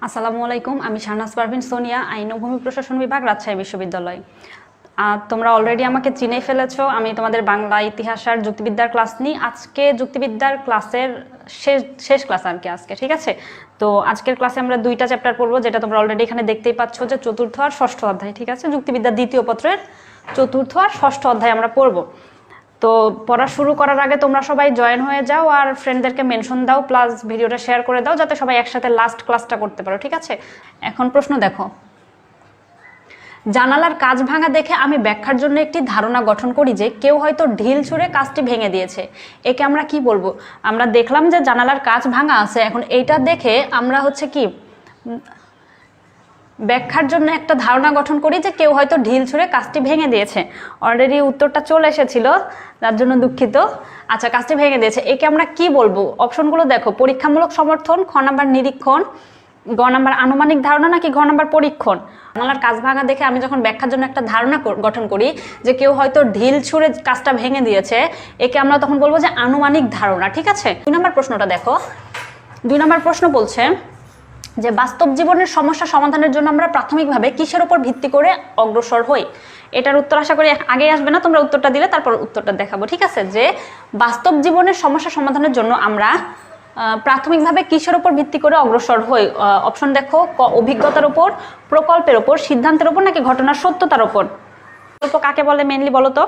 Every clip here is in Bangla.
আসসালামু আলাইকুম, আমি শাহনাজ পারভিন সোনিয়া, আইন ও ভূমি প্রশাসন বিভাগ, রাজশাহী বিশ্ববিদ্যালয়। তোমরা অলরেডি আমাকে চিনে ফেলেছো। আমি তোমাদের বাংলা, ইতিহাস আর যুক্তিবিদ্যার ক্লাস নিই। আজকে যুক্তিবিদ্যার ক্লাসের শেষ ক্লাস আর কি আজকে, ঠিক আছে? তো আজকের ক্লাসে আমরা দুইটা চ্যাপ্টার পড়বো, যেটা তোমরা অলরেডি এখানে দেখতেই পাচ্ছ, যে চতুর্থ আর ষষ্ঠ অধ্যায়, ঠিক আছে? যুক্তিবিদ্যার দ্বিতীয় পত্রের চতুর্থ আর ষষ্ঠ অধ্যায় আমরা পড়বো। তো পড়া শুরু করার আগে তোমরা সবাই জয়েন হয়ে যাও আর ফ্রেন্ডদেরকে মেনশন দাও, প্লাস ভিডিওটা শেয়ার করে দাও, যাতে সবাই একসাথে লাস্ট ক্লাসটা করতে পারো, ঠিক আছে? এখন প্রশ্ন দেখো, জানালার কাঁচ ভাঙা দেখে আমি ব্যাখ্যার জন্য একটি ধারণা গঠন করি যে কেউ হয়তো ঢিল ছুঁড়ে কাঁচটি ভেঙে দিয়েছে। একে আমরা কি বলবো? আমরা দেখলাম যে জানালার কাঁচ ভাঙা আছে, এখন এইটা দেখে আমরা হচ্ছে কি ব্যাখ্যার জন্য একটা ধারণা গঠন করি যে কেউ হয়তো ঢিল ছুঁড়ে কাঁচটি ভেঙে দিয়েছে। অলরেডি উত্তরটা চলে এসেছিল, তার জন্য দুঃখিত। আচ্ছা, কাঁচটি ভেঙে দিয়েছে, একে আমরা কি বলবো? অপশনগুলো দেখো, পরীক্ষামূলক সমর্থন, খ নাম্বার নিরীক্ষণ, গ নাম্বার আনুমানিক ধারণা, নাকি ঘ নাম্বার পরীক্ষণ। জানালার কাঁচ ভাঙা দেখে আমি যখন ব্যাখ্যার জন্য একটা ধারণা গঠন করি যে কেউ হয়তো ঢিল ছুঁড়ে কাঁচটা ভেঙে দিয়েছে, একে আমরা তখন বলবো যে আনুমানিক ধারণা, ঠিক আছে? 2 নম্বর প্রশ্নটা দেখো। 2 নম্বর প্রশ্ন বলছে যে বাস্তব জীবনের সমস্যা সমাধানের জন্য আমরা প্রাথমিকভাবে কিসের উপর ভিত্তি করে অগ্রসর হই? এটার উত্তর আশা করি আগে আসবে না, তোমরা উত্তরটা দিলে তারপর উত্তরটা দেখাবো, ঠিক আছে? যে বাস্তব জীবনের সমস্যা সমাধানের জন্য আমরা প্রাথমিকভাবে কিসের উপর ভিত্তি করে অগ্রসর হই? অপশন দেখো, অভিজ্ঞতার উপর, প্রকল্পের উপর, সিদ্ধান্তের উপর, নাকি ঘটনার সত্যতার উপর। প্রকল্প কাকে বলে মেইনলি বলো তো?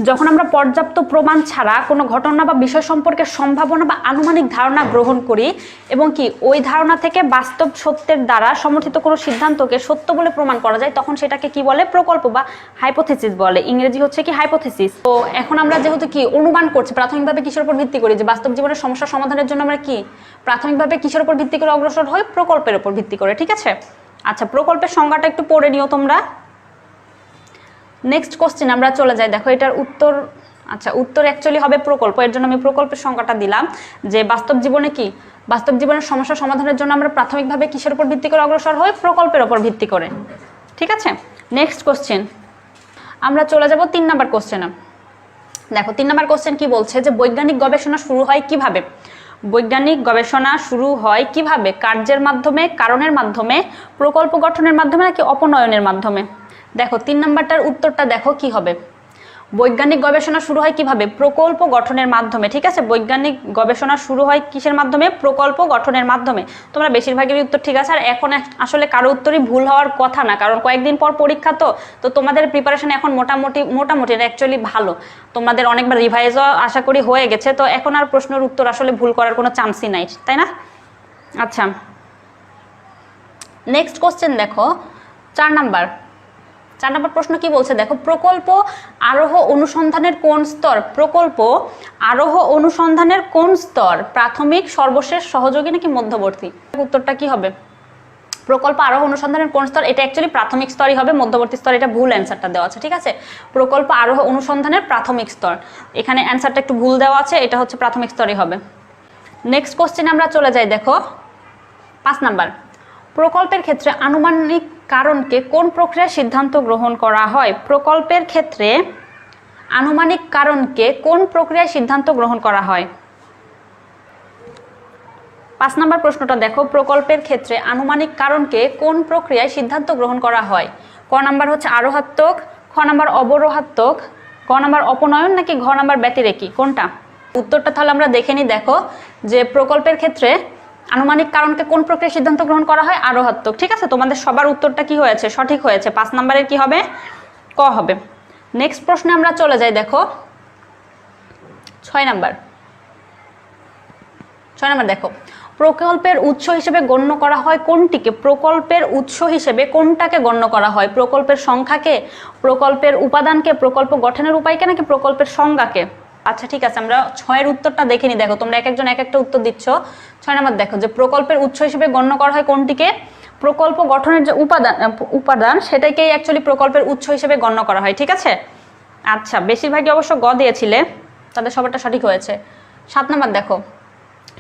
যখন আমরা পর্যাপ্ত প্রমাণ ছাড়া কোনো ঘটনা বা বিষয় সম্পর্কে সম্ভাবনা বা আনুমানিক ধারণা গ্রহণ করি এবং কি ওই ধারণা থেকে বাস্তব সত্যের দ্বারা সমর্থিত কোনো সিদ্ধান্তকে সত্য বলে প্রমাণ করা যায়, তখন সেটাকে কি বলে? প্রকল্প বা হাইপোথেসিস বলে। ইংরেজি হচ্ছে কি হাইপোথেসিস। তো এখন আমরা যেহেতু কি অনুমান করছি, প্রাথমিকভাবে কিসের উপর ভিত্তি করি যে বাস্তব জীবনের সমস্যা সমাধানের জন্য আমরা কি প্রাথমিকভাবে কিসের উপর ভিত্তি করে অগ্রসর হই? প্রকল্পের উপর ভিত্তি করে, ঠিক আছে? আচ্ছা, প্রকল্পের সংজ্ঞাটা একটু পড়ে নিও তোমরা। নেক্সট কোশ্চেন আমরা চলে যাই। দেখো এটার উত্তর, আচ্ছা উত্তর অ্যাকচুয়ালি হবে প্রকল্প, এর জন্য আমি প্রকল্পের সংজ্ঞাটা দিলাম যে বাস্তব জীবনে কি বাস্তব জীবনের সমস্যা সমাধানের জন্য আমরা প্রাথমিকভাবে কিসের উপর ভিত্তি করে অগ্রসর হই? প্রকল্পের উপর ভিত্তি করে, ঠিক আছে? নেক্সট কোশ্চেন আমরা চলে যাব 3 নাম্বার কোশ্চেনে। দেখো 3 নাম্বার কোশ্চেন কি বলছে যে বৈজ্ঞানিক গবেষণা শুরু হয় কিভাবে? বৈজ্ঞানিক গবেষণা শুরু হয় কিভাবে? কার্যের মাধ্যমে, কারণের মাধ্যমে, প্রকল্প গঠনের মাধ্যমে, নাকি অপনয়নের মাধ্যমে? দেখো 3 নাম্বারটার উত্তরটা দেখো কি হবে। বৈজ্ঞানিক গবেষণা শুরু হয় কিভাবে? প্রকল্প গঠনের মাধ্যমে, ঠিক আছে? বৈজ্ঞানিক গবেষণা শুরু হয় কিসের মাধ্যমে? প্রকল্প গঠনের মাধ্যমে। তোমরা বেশিরভাগের উত্তর ঠিক আছে, আর এখন আসলে কারো উত্তরই ভুল হওয়ার কথা না, কারণ কয়েকদিন পর পরীক্ষা, তো তোমাদের প্রিপারেশন এখন মোটামুটি অ্যাকচুয়ালি ভালো। তোমাদের অনেকবার রিভাইজও আশা করি হয়ে গেছে, তো এখন আর প্রশ্নের উত্তর আসলে ভুল করার কোনো চান্সই নাই, তাই না? আচ্ছা, নেক্সট কোশ্চেন দেখো 4 নাম্বার প্রশ্ন কি বলছে দেখো, প্রকল্প আরোহ অনুসন্ধানের কোন স্তর? প্রকল্প আরোহ অনুসন্ধানের কোন স্তর? প্রাথমিক, সর্বশেষ, সহযোগী, নাকি মধ্যবর্তী? উত্তরটা কি হবে? প্রকল্প আরোহ অনুসন্ধানের কোন স্তর? এটা অ্যাকচুয়ালি প্রাথমিক স্তরই হবে, মধ্যবর্তী স্তর এটা ভুল অ্যান্সারটা দেওয়া আছে, ঠিক আছে? প্রকল্প আরোহ অনুসন্ধানের প্রাথমিক স্তর, এখানে অ্যান্সারটা একটু ভুল দেওয়া আছে, এটা হচ্ছে প্রাথমিক স্তরই হবে। নেক্সট কোশ্চেন আমরা চলে যাই। দেখো 5 নাম্বার, প্রকল্পের ক্ষেত্রে আনুমানিক কারণকে কোন প্রক্রিয়ায় সিদ্ধান্ত গ্রহণ করা হয়? প্রকল্পের ক্ষেত্রে আনুমানিক কারণকে কোন প্রক্রিয়ায় সিদ্ধান্ত গ্রহণ করা হয়? 5 নাম্বার প্রশ্নটা দেখো, প্রকল্পের ক্ষেত্রে আনুমানিক কারণকে কোন প্রক্রিয়ায় সিদ্ধান্ত গ্রহণ করা হয়? ক নাম্বার হচ্ছে আরোহাত্মক, খ নাম্বার অবরোহাত্মক, ক নাম্বার অপনয়ন, নাকি ঘ নাম্বার ব্যতিরেকী? কোনটা? উত্তরটা তাহলে আমরা দেখে নিই। দেখো যে প্রকল্পের ক্ষেত্রে আনুমানিক কারণকে কোন প্রক্রিয়ায় সিদ্ধান্ত গ্রহণ করা হয়? আরোহাত্মক, ঠিক আছে? তোমাদের সবার উত্তরটা কি হয়েছে? সঠিক হয়েছে। 5 নাম্বারের কি হবে? ক হবে। নেক্সট প্রশ্নে আমরা চলে যাই। দেখো 6 নাম্বার দেখো, প্রকল্পের উৎস হিসেবে গণ্য করা হয় কোনটিকে? প্রকল্পের উৎস হিসেবে কোনটাকে গণ্য করা হয়? প্রকল্পের সংখ্যাকে, প্রকল্পের উপাদানকে, প্রকল্প গঠনের উপায়কে, নাকি প্রকল্পের সংজ্ঞাকে? আচ্ছা ঠিক আছে, আমরা 6 উত্তরটা দেখে নিই। দেখো তোমরা এক একজন এক একটা উত্তর দিচ্ছ। 6 নাম্বার দেখো, যে প্রকল্পের উৎস হিসেবে গণ্য করা হয় কোনটিকে? প্রকল্প গঠনের যে উপাদান সেটাকেই অ্যাকচুয়ালি প্রকল্পের উৎস হিসেবে গণ্য করা হয়, ঠিক আছে? আচ্ছা, বেশিরভাগই অবশ্য গ দিয়েছিলে, তাদের সবারটা সঠিক হয়েছে। 7 নাম্বার দেখো,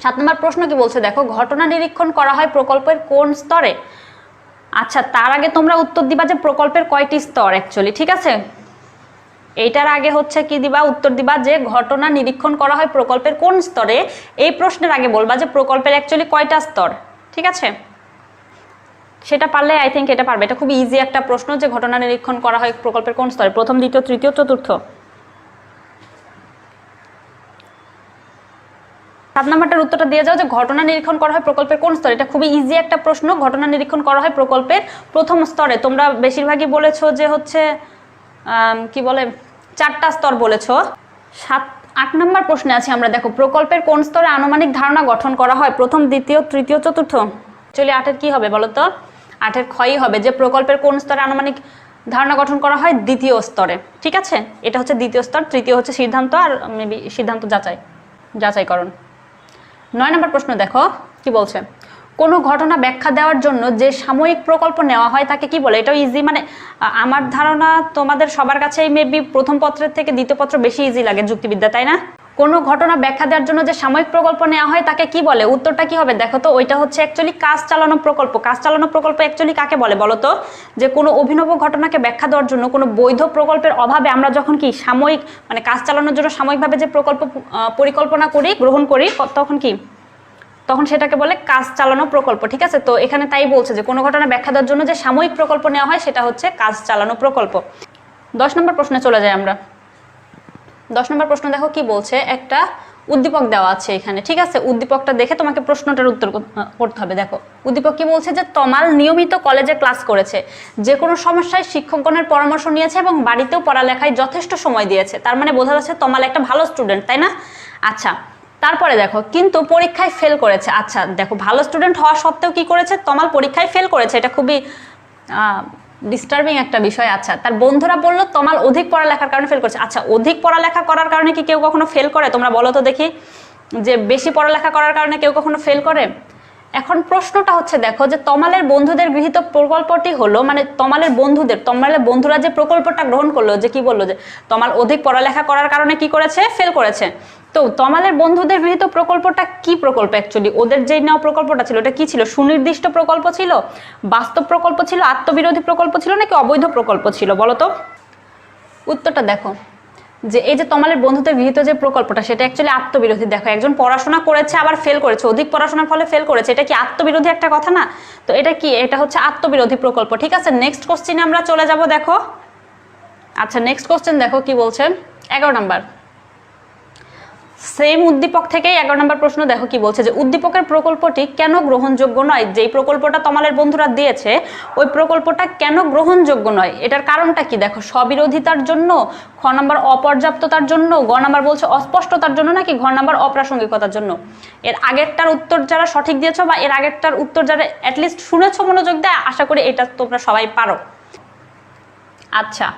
7 নাম্বার প্রশ্ন কি বলছে দেখো, ঘটনা নিরীক্ষণ করা হয় প্রকল্পের কোন স্তরে? আচ্ছা, তার আগে তোমরা উত্তর দিবা যে প্রকল্পের কয়টি স্তর অ্যাকচুয়ালি, ঠিক আছে? এইটার আগে হচ্ছে কি দিবা, উত্তর দিবা যে ঘটনা নিরীক্ষণ করা হয় প্রকল্পের কোন স্তরে। এই প্রশ্নের আগে বলবা যে প্রকল্পের অ্যাকচুয়ালি কয়টা স্তর, ঠিক আছে? সেটা পারলে আই থিঙ্ক এটা পারবে। এটা খুব ইজি একটা প্রশ্ন যে ঘটনা নিরীক্ষণ করা হয় প্রকল্পের কোন স্তরে, প্রথম, দ্বিতীয়, তৃতীয়, চতুর্থ। 7 নম্বরটার উত্তরটা দিয়ে যাও যে ঘটনা নিরীক্ষণ করা হয় প্রকল্পের কোন স্তরে। এটা খুবই ইজি একটা প্রশ্ন। ঘটনা নিরীক্ষণ করা হয় প্রকল্পের প্রথম স্তরে। তোমরা বেশিরভাগই বলেছো যে হচ্ছে কি বলে 4টা স্তর বলেছো। 8 নম্বর প্রশ্নে আছি আমরা। দেখো প্রকল্পের কোন স্তরে আনুমানিক ধারণা গঠন করা হয়, প্রথম, দ্বিতীয়, তৃতীয়, চতুর্থ। চলি 8-এর কি হবে বলো তো? 8-এর ক্ষয়ই হবে যে প্রকল্পের কোন স্তরে আনুমানিক ধারণা গঠন করা হয়, দ্বিতীয় স্তরে, ঠিক আছে? এটা হচ্ছে দ্বিতীয় স্তর, তৃতীয় হচ্ছে সিদ্ধান্ত, আর মেবি সিদ্ধান্ত যাচাইকরণ। 9 নম্বর প্রশ্ন দেখো কি বলছে, কোনো ঘটনা ব্যাখ্যা দেওয়ার জন্য যে সাময়িক প্রকল্প নেওয়া হয় তাকে কি বলে? এটাও ইজি, মানে আমার ধারণা তোমাদের সবার কাছেই মেবি প্রথম পত্রের থেকে দ্বিতীয় পত্র বেশি ইজি লাগে যুক্তিবিদ্যা, তাই না? কোনো ঘটনা ব্যাখ্যা দেওয়ার জন্য যে সাময়িক প্রকল্প নেওয়া হয় তাকে কি বলে? উত্তরটা কি হবে দেখো তো? ওইটা হচ্ছে অ্যাকচুয়ালি কাজ চালানো প্রকল্প। কাজ চালানো প্রকল্প অ্যাকচুয়ালি কাকে বলে বলো তো? যে কোনো অভিনব ঘটনাকে ব্যাখ্যা দেওয়ার জন্য কোনো বৈধ প্রকল্পের অভাবে আমরা যখন কি সাময়িক, মানে কাজ চালানোর জন্য সাময়িকভাবে যে প্রকল্প পরিকল্পনা করি, গ্রহণ করি, তখন সেটাকে বলে কাজ চালানো প্রকল্প, ঠিক আছে? তো এখানে তাই বলছে যে কোনো ঘটনা ব্যাখ্যা দেওয়ার জন্য যে সাময়িক প্রকল্প নেওয়া হয় সেটা হচ্ছে কাজ চালানো প্রকল্প। 10 নম্বর প্রশ্নে চলে যাই আমরা। 10 নম্বর প্রশ্ন দেখো কি বলছে, একটা উদ্দীপক দেওয়া আছে এখানে, ঠিক আছে? উদ্দীপকটা দেখে তোমাকে প্রশ্নটার উত্তর করতে হবে। দেখো উদ্দীপক কি বলছে, যে তমাল নিয়মিত কলেজে ক্লাস করেছে, যে কোনো সমস্যায় শিক্ষকগণের পরামর্শ নিয়েছে এবং বাড়িতেও পড়ালেখায় যথেষ্ট সময় দিয়েছে। তার মানে বোঝা যাচ্ছে তমাল একটা ভালো স্টুডেন্ট, তাই না? আচ্ছা, তারপরে দেখো কিন্তু পরীক্ষায় ফেল করেছে। আচ্ছা দেখো, ভালো স্টুডেন্ট হওয়া সত্ত্বেও কি করেছে? তমাল পরীক্ষায় ফেল করেছে। এটা খুবই ডিস্টার্বিং একটা বিষয়। আচ্ছা, তার বন্ধুরা বললো তমাল অধিক পড়ালেখার কারণে ফেল করেছে। আচ্ছা, অধিক পড়ালেখা করার কারণে কি কেউ কখনো ফেল করে? তোমরা বলো তো দেখি, যে বেশি পড়ালেখা করার কারণে কেউ কখনো ফেল করে? এখন প্রশ্নটা হচ্ছে দেখো, যে তমালের বন্ধুদের গৃহীত প্রকল্পটি হলো, মানে তমালের বন্ধুরা যে প্রকল্পটা গ্রহণ করলো, যে কি বললো যে তমাল অধিক পড়ালেখা করার কারণে কি করেছে? ফেল করেছে। তো তমালের বন্ধুদের গৃহীত প্রকল্পটা কি প্রকল্প? অ্যাকচুয়ালি ওদের যেই নেওয়া প্রকল্পটা ছিল ওটা কি ছিল? সুনির্দিষ্ট প্রকল্প ছিল, বাস্তব প্রকল্প ছিল, আত্মবিরোধী প্রকল্প ছিল, নাকি অবৈধ প্রকল্প ছিল বলো তো? উত্তরটা দেখো, যে এই যে তমালের বন্ধুদের গৃহীত যে প্রকল্পটা সেটা অ্যাকচুয়ালি আত্মবিরোধী। দেখো, একজন পড়াশোনা করেছে আবার ফেল করেছে, অধিক পড়াশোনার ফলে ফেল করেছে, এটা কি আত্মবিরোধী একটা কথা না? তো এটা কি? এটা হচ্ছে আত্মবিরোধী প্রকল্প, ঠিক আছে? নেক্সট কোশ্চেনে আমরা চলে যাব। দেখো, আচ্ছা নেক্সট কোশ্চেন দেখো কি বলছে, 11 নাম্বার। সেম উদ্দীপক থেকেই 11 নম্বর প্রশ্ন দেখো কি বলছে, যে উদ্দীপকের প্রকল্পটি কেন গ্রহণযোগ্য নয়? যেই প্রকল্পটা তমালের বন্ধুরা দিয়েছে ওই প্রকল্পটা কেন গ্রহণযোগ্য নয়? এটার কারণটা কি? দেখো, স্ববিরোধিতার জন্য, খ নাম্বার অপর্যাপ্ততার জন্য, গ নাম্বার বলছে অস্পষ্টতার জন্য, নাকি ঘ নাম্বার অপ্রাসঙ্গিকতার জন্য? এর আগেরটার উত্তর যারা সঠিক দিয়েছো বা এর আগেরটার উত্তর যারা অ্যাটলিস্ট শুনেছো মনোযোগ দেয়, আশা করি এটা তোমরা সবাই পারো। আচ্ছা,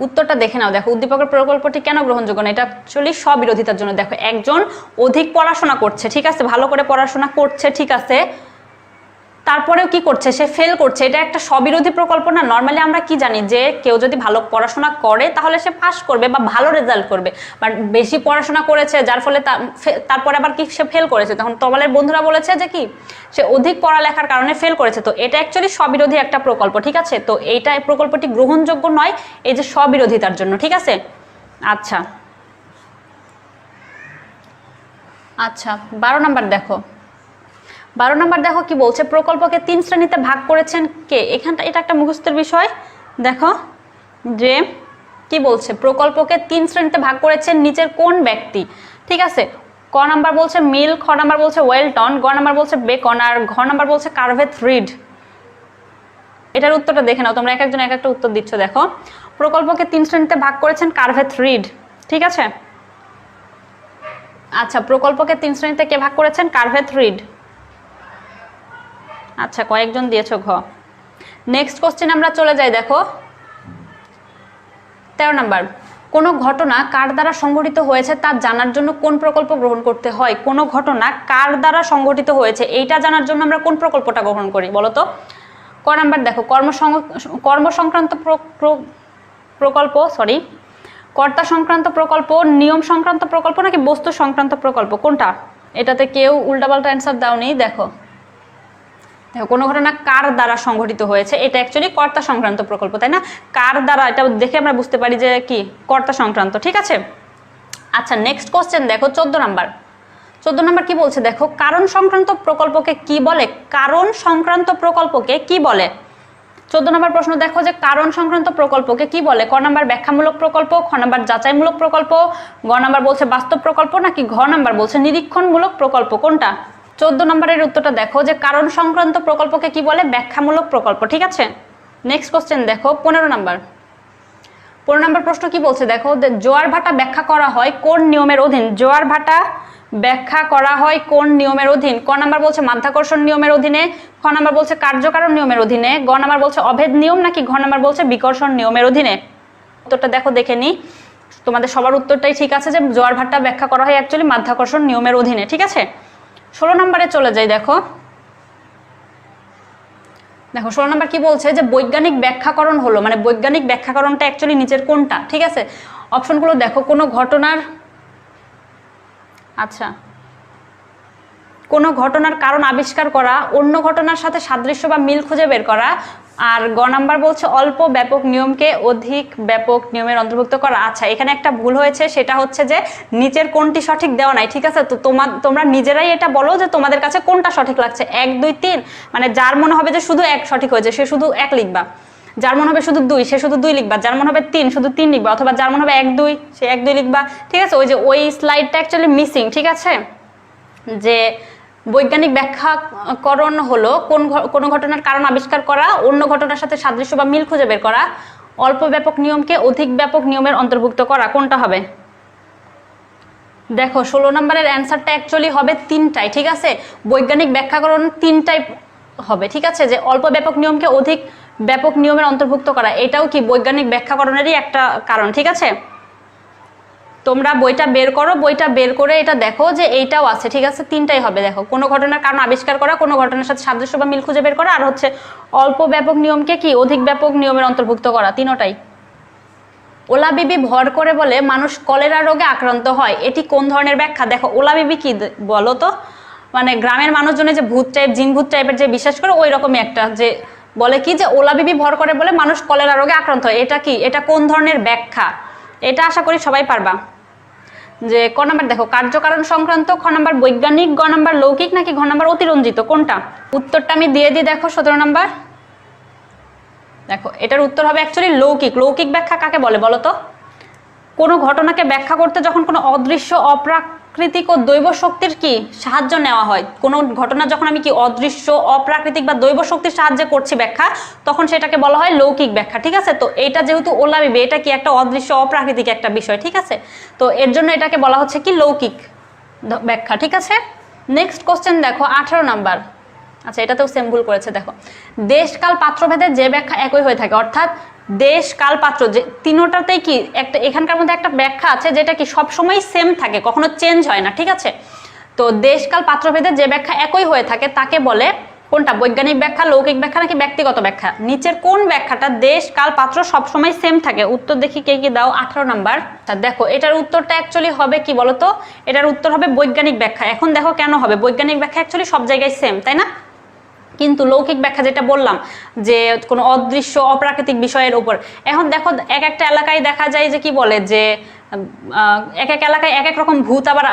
উত্তরটা দেখে নাও। দেখো, উদ্দীপকের প্রকল্পটি কেন গ্রহণযোগ্য না? এটা অ্যাকচুয়ালি স্ববিরোধিতার জন্য। দেখো, একজন অধিক পড়াশোনা করছে, ঠিক আছে, ভালো করে পড়াশোনা করছে, ঠিক আছে, তারপরেও কি করছে? সে ফেল করছে। এটা একটা স্ববিরোধী প্রকল্প না? নর্মালি আমরা কি জানি, যে কেউ যদি ভালো পড়াশোনা করে তাহলে সে পাস করবে বা ভালো রেজাল্ট করবে, বাট বেশি পড়াশোনা করেছে যার ফলে তারপরে আবার কি সে ফেল করেছে। তখন তমালের বন্ধুরা বলেছে যে কি, সে অধিক পড়ালেখার কারণে ফেল করেছে। তো এটা অ্যাকচুয়ালি স্ববিরোধী একটা প্রকল্প, ঠিক আছে? তো এইটা প্রকল্পটি গ্রহণযোগ্য নয় এই যে স্ববিরোধিতার জন্য, ঠিক আছে? আচ্ছা আচ্ছা 12 নাম্বার দেখো। 12 নম্বর দেখো কি বলছে, প্রকল্পকে 3 শ্রেণীতে ভাগ করেছেন কে? এখানটা এটা একটা মুখস্থের বিষয়। দেখো যে কি বলছে, প্রকল্পকে 3 শ্রেণীতে ভাগ করেছেন নিচের কোন ব্যক্তি? ঠিক আছে, ক নাম্বার বলছে মিল, খ নাম্বার বলছে ওয়েলটন, গ নাম্বার বলছে বেকন, আর ঘ নাম্বার বলছে কার্ভেথ রিড। এটার উত্তরটা দেখে নাও তোমরা, এক একজন এক একটা উত্তর দিচ্ছ। দেখো, প্রকল্পকে 3 শ্রেণীতে ভাগ করেছেন কার্ভেথ রিড, ঠিক আছে? আচ্ছা, প্রকল্পকে 3 শ্রেণীতে কে ভাগ করেছেন? কার্ভেথ রিড। আচ্ছা, কয়েকজন দিয়েছো ঘ। নেক্সট কোশ্চেন আমরা চলে যাই। দেখো 13 নাম্বার, কোনো ঘটনা কার দ্বারা সংঘটিত হয়েছে তা জানার জন্য কোন প্রকল্প গ্রহণ করতে হয়? কোনো ঘটনা কার দ্বারা সংঘটিত হয়েছে এইটা জানার জন্য আমরা কোন প্রকল্পটা গ্রহণ করি বলো তো? ক নাম্বার দেখো, কর্ম সংক্রান্ত প্রকল্প, সরি, কর্তা সংক্রান্ত প্রকল্প, নিয়ম সংক্রান্ত প্রকল্প, নাকি বস্তু সংক্রান্ত প্রকল্প? কোনটা? এটাতে কেউ উল্টাপাল্টা অ্যান্সার দাওনি। দেখো দেখো কোনো ঘটনা কার দ্বারা সংঘটিত হয়েছে, এটা অ্যাকচুয়ালি কর্তা সংক্রান্ত প্রকল্প, তাই না? কার দ্বারা, এটা দেখে আমরা বুঝতে পারি যে কি কর্তা সংক্রান্ত, ঠিক আছে। আচ্ছা নেক্সট কোশ্চেন দেখো 14 নাম্বার। 14 নাম্বার কি বলছে দেখো, কারণ সংক্রান্ত প্রকল্পকে কি বলে? কারণ সংক্রান্ত প্রকল্পকে কি বলে? 14 নম্বর প্রশ্ন দেখো যে কারণ সংক্রান্ত প্রকল্পকে কি বলে? ক নাম্বার ব্যাখ্যামূলক প্রকল্প, খ নাম্বার যাচাইমূলক প্রকল্প, গ নাম্বার বলছে বাস্তব প্রকল্প, নাকি ঘ নাম্বার বলছে নিরীক্ষণমূলক প্রকল্প, কোনটা? 14 নম্বরের উত্তরটা দেখো যে কারণ সংক্রান্ত প্রকল্পকে কি বলে? ব্যাখ্যামূলক প্রকল্প, ঠিক আছে। নেক্সট কোশ্চেন দেখো 15 নাম্বার। 15 নম্বর প্রশ্ন কি বলছে দেখো, জোয়ার ভাটা ব্যাখ্যা করা হয় কোন নিয়মের অধীন? জোয়ার ভাটা ব্যাখ্যা করা হয় কোন নিয়মের অধীন? ক নাম্বার বলছে মাধ্যাকর্ষণ নিয়মের অধীনে, খ নাম্বার বলছে কার্যকারণ নিয়মের অধীনে, গ নাম্বার বলছে অভেদ নিয়ম, নাকি ঘ নাম্বার বলছে বিকর্ষণ নিয়মের অধীনে? উত্তরটা দেখো, দেখে নি তোমাদের সবার উত্তরটাই ঠিক আছে যে জোয়ার ভাটা ব্যাখ্যা করা হয় অ্যাকচুয়ালি মাধ্যাকর্ষণ নিয়মের অধীনে, ঠিক আছে। 16 নম্বরে চলে যাই দেখো। দেখো 16 নম্বর কি বলছে যে বৈজ্ঞানিক ব্যাখ্যাকরণ হলো, মানে বৈজ্ঞানিক ব্যাখ্যাকরণটা অ্যাকচুয়ালি নিচের কোনটা, ঠিক আছে। অপশনগুলো দেখো, কোনো ঘটনার, আচ্ছা কোনো ঘটনার কারণ আবিষ্কার করা, অন্য ঘটনার সাথে সাদৃশ্য বা মিল খুঁজে বের করা, আর গ নাম্বার বলছে অল্প ব্যাপক নিয়মকে অধিক ব্যাপক নিয়মের অন্তর্ভুক্ত করা। আচ্ছা এখানে একটা ভুল হয়েছে, সেটা হচ্ছে যে নিচের কোনটি সঠিক দেওয়া নাই, ঠিক আছে। তো তোমরা নিজেরাই এটা বলো যে তোমাদের কাছে কোনটা সঠিক লাগছে, 1 2 3, মানে যার মনে হবে যে শুধু 1 সঠিক হয়েছে সে শুধু 1 লিখবা, যার মনে হবে শুধু 2 সে শুধু 2 লিখবা, যার মনে হবে 3 শুধু 3 লিখবা, অথবা যার মনে হবে 1 2 সে 1 2 লিখবা, ঠিক আছে। ওই যে ওই স্লাইডটা অ্যাকচুয়ালি মিসিং, ঠিক আছে। যে বৈজ্ঞানিক ব্যাখ্যাকরণ হলো কোন ঘটনার কারণ আবিষ্কার করা, অন্য ঘটনার সাথে সাদৃশ্য বা মিল খুঁজে বের করা, অল্প ব্যাপক নিয়মকে অধিক ব্যাপক নিয়মের অন্তর্ভুক্ত করা, কোনটা হবে? দেখো 16 নম্বরের অ্যান্সারটা অ্যাকচুয়ালি হবে 3টাই, ঠিক আছে। বৈজ্ঞানিক ব্যাখ্যাকরণ 3টাই হবে, ঠিক আছে। যে অল্প ব্যাপক নিয়মকে অধিক ব্যাপক নিয়মের অন্তর্ভুক্ত করা, এটাও কি বৈজ্ঞানিক ব্যাখ্যাকরণেরই একটা কারণ, ঠিক আছে। তোমরা বইটা বের করো, বইটা বের করে এটা দেখো যে এইটাও আছে, ঠিক আছে। 3টাই হবে দেখো, কোনো ঘটনার কারণ আবিষ্কার করা, কোনো ঘটনার সাথে সাদৃশ্য বা মিল খুঁজে বের করা, আর হচ্ছে অল্প ব্যাপক নিয়মকে কি অধিক ব্যাপক নিয়মের অন্তর্ভুক্ত করা, 3টাই। ওলা বিবি ভর করে বলে মানুষ কলেরা রোগে আক্রান্ত হয়, এটি কোন ধরনের ব্যাখ্যা? দেখো ওলা বিবি কি বলো তো, মানে গ্রামের মানুষজনের যে ভূত টাইপ, জিন ভূত টাইপের যে বিশ্বাস করে ওই রকমই একটা, যে বলে কি যে ওলা বিবি ভর করে বলে মানুষ কলেরা রোগে আক্রান্ত হয়, এটা কি, এটা কোন ধরনের ব্যাখ্যা? এটা আশা করি সবাই পারবা। যে ক নাম্বার দেখো কার্যকারণ সংক্রান্ত, খ নাম্বার বৈজ্ঞানিক, গ নাম্বার লৌকিক, নাকি ঘ নাম্বার অতিরঞ্জিত, কোনটা? উত্তরটা আমি দিয়ে দিই দেখো 17 নাম্বার। দেখো এটার উত্তর হবে অ্যাকচুয়ালি লৌকিক। লৌকিক ব্যাখ্যা কাকে বলে বলো তো? কোনো ঘটনাকে ব্যাখ্যা করতে যখন কোনো অদৃশ্য অপ্রাকৃতিক ও দৈব শক্তির কি সাহায্য নেওয়া হয়, কোনো ঘটনা যখন আমি কি অদৃশ্য অপ্রাকৃতিক বা দৈব শক্তির সাহায্যে করছি ব্যাখ্যা, তখন সেটাকে বলা হয় লৌকিক ব্যাখ্যা, ঠিক আছে। তো এটা যেহেতু ওলা বিবি, এটা কি একটা অদৃশ্য অপ্রাকৃতিক একটা বিষয়, ঠিক আছে। তো এর জন্য এটাকে বলা হচ্ছে কি লৌকিক ব্যাখ্যা, ঠিক আছে। নেক্সট কোশ্চেন দেখো 18 নাম্বার। আচ্ছা এটাতেও সেম ভুল করেছে, দেখো দেশ কাল পাত্রভেদে যে ব্যাখ্যা একই হয়ে থাকে, অর্থাৎ দেশ কাল পাত্র যে তিনোটাতেই কি একটা, এখানকার মধ্যে একটা ব্যাখ্যা আছে যেটা কি সবসময় সেম থাকে, কখনো চেঞ্জ হয় না, ঠিক আছে। তো দেশ কাল পাত্রভেদে যে ব্যাখ্যা একই হয়ে থাকে তাকে বলে কোনটা? বৈজ্ঞানিক ব্যাখ্যা, লৌকিক ব্যাখ্যা, নাকি ব্যক্তিগত ব্যাখ্যা? নিচের কোন ব্যাখ্যাটা দেশ কাল পাত্র সবসময় সেম থাকে? উত্তর দেখি কে কি দাও। 18 নাম্বার। দেখো এটার উত্তরটা অ্যাকচুয়ালি হবে কি বলতো, এটার উত্তর হবে বৈজ্ঞানিক ব্যাখ্যা। এখন দেখো কেন হবে, বৈজ্ঞানিক ব্যাখ্যা অ্যাকচুয়ালি সব জায়গায় সেম, তাই না। কিন্তু লৌকিক ব্যাখ্যা যেটা বললাম যে কোনো অদৃশ্য অপ্রাকৃতিক বিষয়ের উপর, এখন দেখো এক একটা এলাকায় দেখা যায় যে কি বলে যে এক এক এলাকায় এক এক রকম ভূত আবার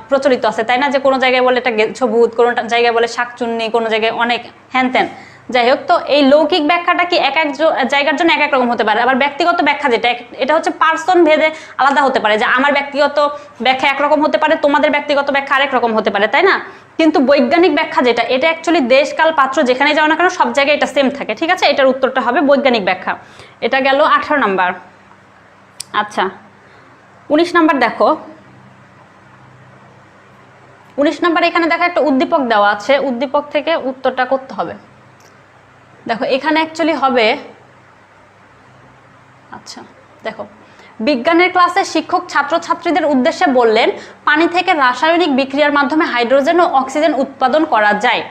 প্রচলিত আছে, তাই না। যে কোনো জায়গায় বলে এটা গেছো ভূত, কোনো জায়গায় বলে শাকচুন্নি, কোনো জায়গায় অনেক হ্যান ত্যান, যাই হোক। তো এই লৌকিক ব্যাখ্যাটা কি এক এক জায়গার জন্য এক এক রকম হতে পারে। আবার ব্যক্তিগত ব্যাখ্যা যেটা, এটা হচ্ছে পার্সন ভেদে আলাদা হতে পারে, যে আমার ব্যক্তিগত ব্যাখ্যা একরকম হতে পারে, তোমাদের ব্যক্তিগত ব্যাখ্যা আরেক রকম হতে পারে, তাই না। কিন্তু বৈজ্ঞানিক ব্যাখ্যা যেটা, এটা অ্যাকচুয়ালি দেশ কাল পাত্র যেখানে যাও না কেন সব জায়গায় এটা সেম থাকে, ঠিক আছে। এটার উত্তরটা হবে বৈজ্ঞানিক ব্যাখ্যা। এটা গেল 18 নাম্বার। আচ্ছা 19 নাম্বার দেখো, 19 নাম্বার এখানে দেখো একটা উদ্দীপক দেওয়া আছে, উদ্দীপক থেকে উত্তরটা করতে হবে। দেখো এখানে অ্যাকচুয়ালি হবে, আচ্ছা দেখো বিজ্ঞানের ক্লাসে শিক্ষক ছাত্রছাত্রীদের উদ্দেশ্যে বললেন পানি থেকে রাসায়নিক বিক্রিয়ার মাধ্যমে হাইড্রোজেন ও অক্সিজেন উৎপাদন করা যায়।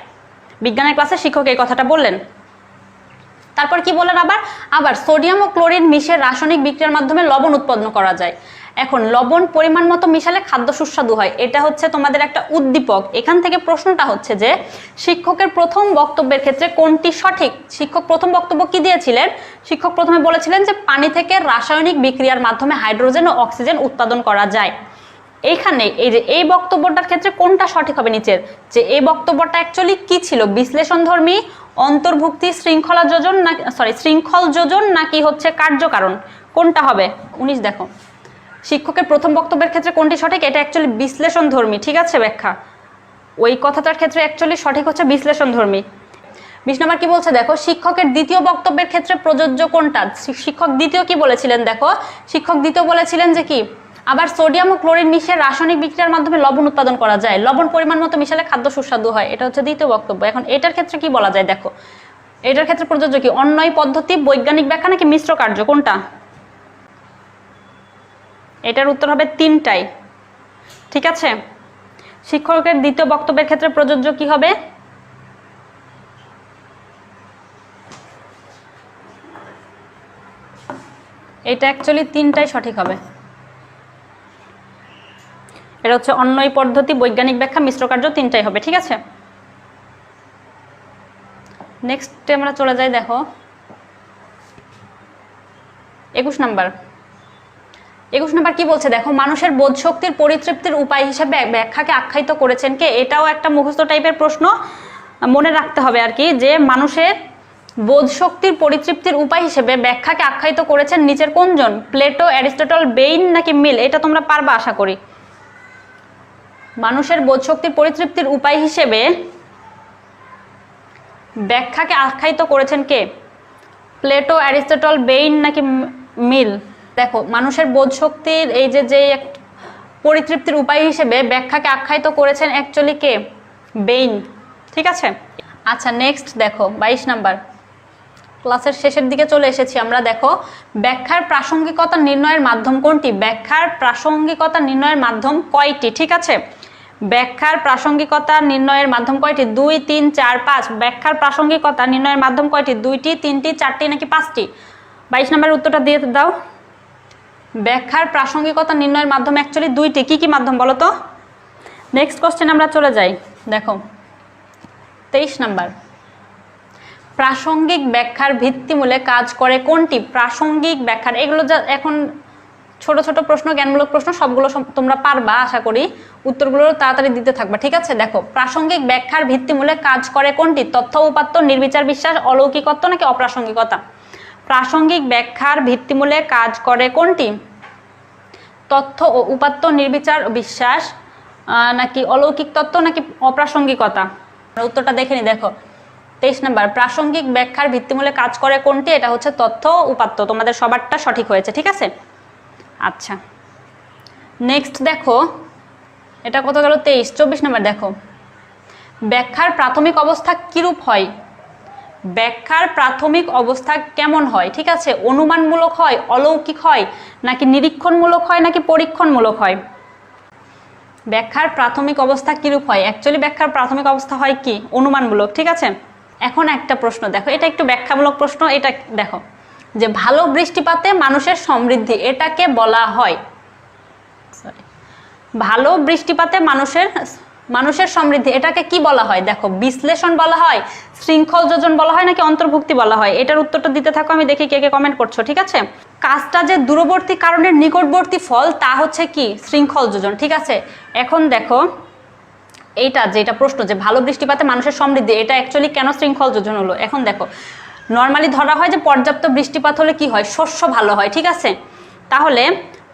বিজ্ঞানের ক্লাসে শিক্ষক এই কথাটা বললেন। তারপর কি বললেন আবার সোডিয়াম ও ক্লোরিন মিশে রাসায়নিক বিক্রিয়ার মাধ্যমে লবণ উৎপন্ন করা যায়। এখন লবণ পরিমাণ মতো মিশালে খাদ্য সুস্বাদু হয়, এটা হচ্ছে তোমাদের একটা উদ্দীপক। এখান থেকে প্রশ্নটা হচ্ছে যে শিক্ষকের প্রথম বক্তব্যের ক্ষেত্রে কোনটি সঠিক। শিক্ষক প্রথম বক্তব্য কি দিয়েছিলেন? শিক্ষক প্রথমে বলেছিলেন যে পানি থেকে রাসায়নিক বিক্রিয়ার মাধ্যমে হাইড্রোজেন ও অক্সিজেন উৎপাদন করা যায়। এইখানে এই যে এই বক্তব্যটার ক্ষেত্রে কোনটা সঠিক হবে নিচের, যে এই বক্তব্যটা অ্যাকচুয়ালি কি ছিল, বিশ্লেষণধর্মী, অন্তর্ভুক্তি, শৃঙ্খল যোজন নাকি হচ্ছে কার্যকারণ, কোনটা হবে? 19 দেখো, শিক্ষকের প্রথম বক্তব্যের ক্ষেত্রে কোনটি সঠিক, এটা অ্যাকচুয়ালি বিশ্লেষণধর্মী, ঠিক আছে ব্যাখ্যা, ওই কথাটার ক্ষেত্রে অ্যাকচুয়ালি সঠিক হচ্ছে বিশ্লেষণধর্মী। 20 নম্বর কি বলছে দেখো, শিক্ষকের দ্বিতীয় বক্তব্যের ক্ষেত্রে প্রযোজ্য কোনটা? শিক্ষক দ্বিতীয় কি বলেছিলেন দেখো, শিক্ষক দ্বিতীয় বলেছিলেন যে কি, আবার সোডিয়াম ও ক্লোরিন মিশিয়ে রাসায়নিক বিক্রিয়ার মাধ্যমে লবণ উৎপাদন করা যায়, লবণ পরিমাণ মতো মিশালে খাদ্য সুস্বাদু হয়, এটা হচ্ছে দ্বিতীয় বক্তব্য। এখন এটার ক্ষেত্রে কি বলা যায় দেখো, এটার ক্ষেত্রে প্রযোজ্য কি, অন্যয় পদ্ধতি, বৈজ্ঞানিক ব্যাখ্যা নাকি মিশ্র কার্য, কোনটা? এটার উত্তর হবে তিনটাই, ঠিক আছে। শিক্ষকের দ্বিতীয় বক্তব্যের ক্ষেত্রে প্রযোজ্য কি হবে? এটা অ্যাকচুয়ালি তিনটাই সঠিক হবে। এটা হচ্ছে অন্যয় পদ্ধতি, বৈজ্ঞানিক ব্যাখ্যা, মিশ্র কার্য, তিনটাই হবে, ঠিক আছে। নেক্সটে আমরা চলে যাই, দেখো 21 নাম্বার। 21 নাম্বার কি বলছে দেখো, মানুষের বোধ শক্তির পরিতৃপ্তির উপায় হিসেবে ব্যাখ্যাকে আখ্যায়িত করেছেন কে? এটাও একটা মুখস্থ টাইপের প্রশ্ন, মনে রাখতে হবে আর কি, যে মানুষের বোধ শক্তির পরিতৃপ্তির উপায় হিসেবে ব্যাখ্যাকে আখ্যায়িত করেছেন নিচের কোনজন? প্লেটো, অ্যারিস্টটল, বেইন নাকি মিল? এটা তোমরা পারবা আশা করি। মানুষের বোধ শক্তির পরিতৃপ্তির উপায় হিসেবে ব্যাখ্যাকে আখ্যায়িত করেছেন কে? প্লেটো, অ্যারিস্টটল, বেইন নাকি মিল? দেখো, মানুষের বোধ শক্তির এই যে পরিতৃপ্তির উপায় হিসেবে ব্যাখ্যাকে আখ্যায়িত করেছেন অ্যাকচুয়ালি কে? বেইন, ঠিক আছে। আচ্ছা নেক্সট দেখো 22 নাম্বার, ক্লাসের শেষের দিকে চলে এসেছি আমরা। দেখো, ব্যাখ্যার প্রাসঙ্গিকতা নির্ণয়ের মাধ্যম কোনটি? ব্যাখ্যার প্রাসঙ্গিকতা নির্ণয়ের মাধ্যম কয়টি? ঠিক আছে, ব্যাখ্যার প্রাসঙ্গিকতা নির্ণয়ের মাধ্যম কয়টি? 2, 3, 4, 5। ব্যাখ্যার প্রাসঙ্গিকতা নির্ণয়ের মাধ্যম কয়টি? 2টি, 3টি, 4টি নাকি 5টি? 22 নম্বরের উত্তরটা দিয়ে দাও। ব্যাখ্যার প্রাসঙ্গিকতা নির্ণয়ের মাধ্যম অ্যাকচুয়ালি 2টি। কি কি মাধ্যম বলো তো? নেক্সট কোশ্চেন আমরা চলে যাই। দেখো 23 নাম্বার, প্রাসঙ্গিক ব্যাখ্যার ভিত্তিমূলে কাজ করে কোনটি? প্রাসঙ্গিক ব্যাখ্যার, এগুলো যা এখন ছোট ছোট প্রশ্ন, জ্ঞানমূলক প্রশ্ন, সবগুলো তোমরা পারবা আশা করি, উত্তরগুলো তাড়াতাড়ি দিতে থাকবা, ঠিক আছে। দেখো, প্রাসঙ্গিক ব্যাখ্যার ভিত্তিমূলে কাজ করে কোনটি? তথ্য, উপাত্ত, নির্বিচার বিশ্বাস, অলৌকিকত্ব নাকি অপ্রাসঙ্গিকতা? প্রাসঙ্গিক ব্যাখ্যার ভিত্তিমূলে কাজ করে কোনটি? তথ্য ও উপাত্ত, নির্বিচার বিশ্বাস নাকি অলৌকিক তত্ত্ব নাকি অপ্রাসঙ্গিকতা? উত্তরটা দেখে নি। দেখো 23 নাম্বার, প্রাসঙ্গিক ব্যাখ্যার ভিত্তিমূলে কাজ করে কোনটি? এটা হচ্ছে তথ্য, উপাত্ত। তোমাদের সবারটা সঠিক হয়েছে, ঠিক আছে। আচ্ছা নেক্সট দেখো, এটা কত গেল? 23। 24 নাম্বার দেখো, ব্যাখ্যার প্রাথমিক অবস্থা কিরূপ হয়? ব্যাখ্যার প্রাথমিক অবস্থা কেমন হয়? ঠিক আছে, অনুমানমূলক হয়, অলৌকিক হয় নাকি নিরীক্ষণমূলক হয় নাকি পরীক্ষণমূলক হয়? ব্যাখ্যার প্রাথমিক অবস্থা কিরূপ হয়? অ্যাকচুয়ালি ব্যাখ্যার প্রাথমিক অবস্থা হয় কি? অনুমানমূলক, ঠিক আছে। এখন একটা প্রশ্ন দেখো, এটা একটু ব্যাখ্যামূলক প্রশ্ন। এটা দেখো, যে ভালো বৃষ্টিপাতে মানুষের সমৃদ্ধি, এটাকে বলা হয়, ভালো বৃষ্টিপাতে মানুষের সমৃদ্ধি, এটাকে কি বলা হয়? দেখো, বিশ্লেষণ বলা হয়, শৃঙ্খল যোজন বলা হয় নাকি অন্তর্ভুক্তি বলা হয়? এটার উত্তরটা দিতে থাকো, আমি দেখি কে কে কমেন্ট করছো, ঠিক আছে। কাজটা যে দূরবর্তী কারণের নিকটবর্তী ফল, তা হচ্ছে কি? শৃঙ্খল যোজন, ঠিক আছে। এখন দেখো, এইটা যেটা প্রশ্ন, যে ভালো বৃষ্টিপাতে মানুষের সমৃদ্ধি, এটা অ্যাকচুয়ালি কেন শৃঙ্খল যোজন হলো? এখন দেখো, নর্মালি ধরা হয় যে পর্যাপ্ত বৃষ্টিপাত হলে কি হয়? শস্য ভালো হয়, ঠিক আছে। তাহলে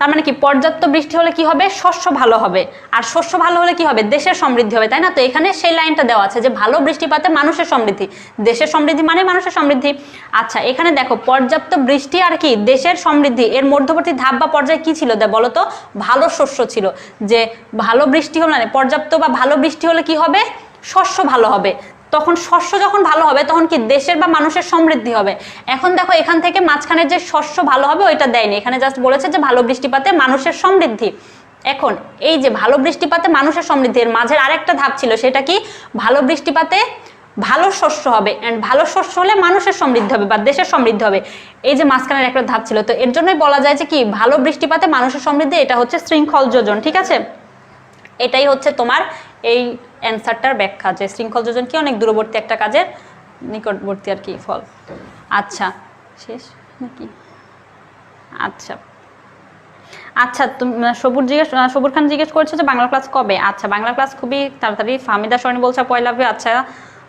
তার মানে কি, পর্যাপ্ত বৃষ্টি হলে কি হবে? শস্য ভালো হবে। আর শস্য ভালো হলে কি হবে? দেশের সমৃদ্ধি হবে, তাই না? তো এখানে সেই লাইনটা দেওয়া আছে যে ভালো বৃষ্টিপাতে মানুষের সমৃদ্ধি, দেশের সমৃদ্ধি মানে মানুষের সমৃদ্ধি। আচ্ছা, এখানে দেখো, পর্যাপ্ত বৃষ্টি আর কি দেশের সমৃদ্ধি, এর মধ্যবর্তী ধাপ বা পর্যায়ে কি ছিল বলো তো? ভালো শস্য ছিল। যে ভালো বৃষ্টি হলে, মানে পর্যাপ্ত বা ভালো বৃষ্টি হলে কি হবে? শস্য ভালো হবে। তখন শস্য যখন ভালো হবে, তখন কি দেশের বা মানুষের সমৃদ্ধি হবে। এখন দেখো, এখান থেকে মাঝখানের যে শস্য ভালো হবে ওইটা দেয়নি, এখানে জাস্ট বলেছে যে ভালো বৃষ্টিপাতে মানুষের সমৃদ্ধি। এখন এই যে ভালো বৃষ্টিপাতে মানুষের সমৃদ্ধি, এর মাঝের আরেকটা ধাপ ছিল, সেটা কি? ভালো বৃষ্টিপাতে ভালো শস্য হবে, অ্যান্ড ভালো শস্য হলে মানুষের সমৃদ্ধি হবে বা দেশের সমৃদ্ধি হবে। এই যে মাঝখানের একটা ধাপ ছিল, তো এর জন্যই বলা যায় যে কি ভালো বৃষ্টিপাতে মানুষের সমৃদ্ধি, এটা হচ্ছে শৃঙ্খল যোজন। ঠিক আছে, এটাই হচ্ছে তোমার এই অ্যান্সারটার ব্যাখ্যা, যে শৃঙ্খল যোজন কি অনেক দূরবর্তী একটা কাজের নিকটবর্তী আর কি ফল। আচ্ছা শেষ নাকি? আচ্ছা আচ্ছা, তুমি সবুর খান জিজ্ঞেস করছো যে বাংলা ক্লাস কবে? আচ্ছা, বাংলা ক্লাস খুবই তাড়াতাড়ি। ফাহমিদা সরণি বলছে পয়লা লাভ। আচ্ছা,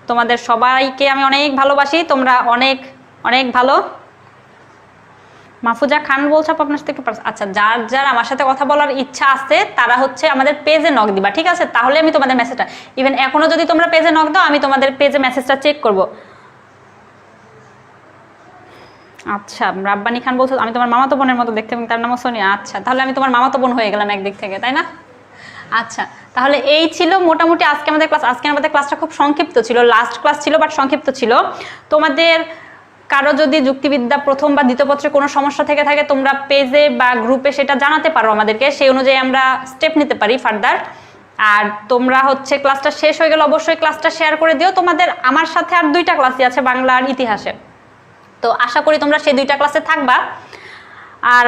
তোমাদের সবাইকে আমি অনেক ভালোবাসি, তোমরা অনেক অনেক ভালো। মাহফুজা খান বলছো আপনার সাথে একটু আচ্ছা, যার যার আমার সাথে কথা বলার ইচ্ছা আছে তারা হচ্ছে আমাদের পেজে নক দিবা, ঠিক আছে? তাহলে আমি তোমাদের মেসেজটা, ইভেন এখনো যদি তোমরা পেজে নক দাও আমি তোমাদের পেজে মেসেজটা চেক করব। আচ্ছা, রাব্বানি খান বলছো আমি তোমার মামাতো বোনের মতো দেখতে এবং তার নামও সোনিয়া। আচ্ছা, তাহলে আমি তোমার মামাতো বোন হয়ে গেলাম একদিক থেকে, তাই না? আচ্ছা, তাহলে এই ছিল মোটামুটি আজকে আমাদের ক্লাস। আজকে আমাদের ক্লাসটা খুব সংক্ষিপ্ত ছিল, লাস্ট ক্লাস ছিল বাট সংক্ষিপ্ত ছিল। তোমাদের কারো যদি যুক্তিবিদ্যা প্রথম বা দ্বিতীয় পত্রে কোনো সমস্যা থেকে থাকে তোমরা পেজে বা গ্রুপে সেটা জানাতে পারো আমাদেরকে, সেই অনুযায়ী আমরা স্টেপ নিতে পারি ফার্দার। আর তোমরা হচ্ছে ক্লাসটা শেষ হয়ে গেলে অবশ্যই ক্লাসটা শেয়ার করে দিও। তোমাদের আমার সাথে আর 2টা ক্লাসই আছে, বাংলা আর ইতিহাসে, তো আশা করি তোমরা সেই 2টা ক্লাসে থাকবা। আর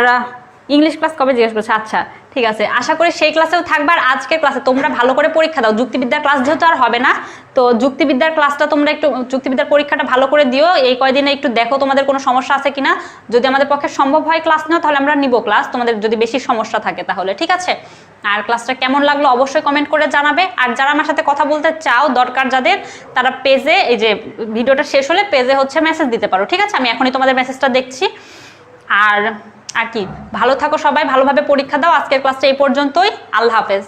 ইংলিশ ক্লাস কবে জিজ্ঞেস করছে? আচ্ছা ঠিক আছে, আশা করি সেই ক্লাসেও থাকবা। আর আজকের ক্লাসে তোমরা ভালো করে পরীক্ষা দাও, যুক্তিবিদ্যার ক্লাস যেহেতু আর হবে না, তো যুক্তিবিদ্যার ক্লাসটা তোমরা একটু, যুক্তিবিদ্যার পরীক্ষাটা ভালো করে দিও। এই কয়দিনে একটু দেখো তোমাদের কোনো সমস্যা আছে কিনা, যদি আমাদের পক্ষে সম্ভব হয় ক্লাস নাও তাহলে আমরা নিব ক্লাস, তোমাদের যদি বেশি সমস্যা থাকে তাহলে, ঠিক আছে? আর ক্লাসটা কেমন লাগলো অবশ্যই কমেন্ট করে জানাবে। আর যারা আমার সাথে কথা বলতে চাও, দরকার যাদের, তারা পেজে, এই যে ভিডিওটা শেষ হলে পেজে হচ্ছে মেসেজ দিতে পারো, ঠিক আছে? আমি এখনই তোমাদের মেসেজটা দেখছি। আর কি, ভালো থাকো সবাই, ভালোভাবে পরীক্ষা দাও। আজকের ক্লাসটা এই পর্যন্তই, আল্লাহ হাফেজ।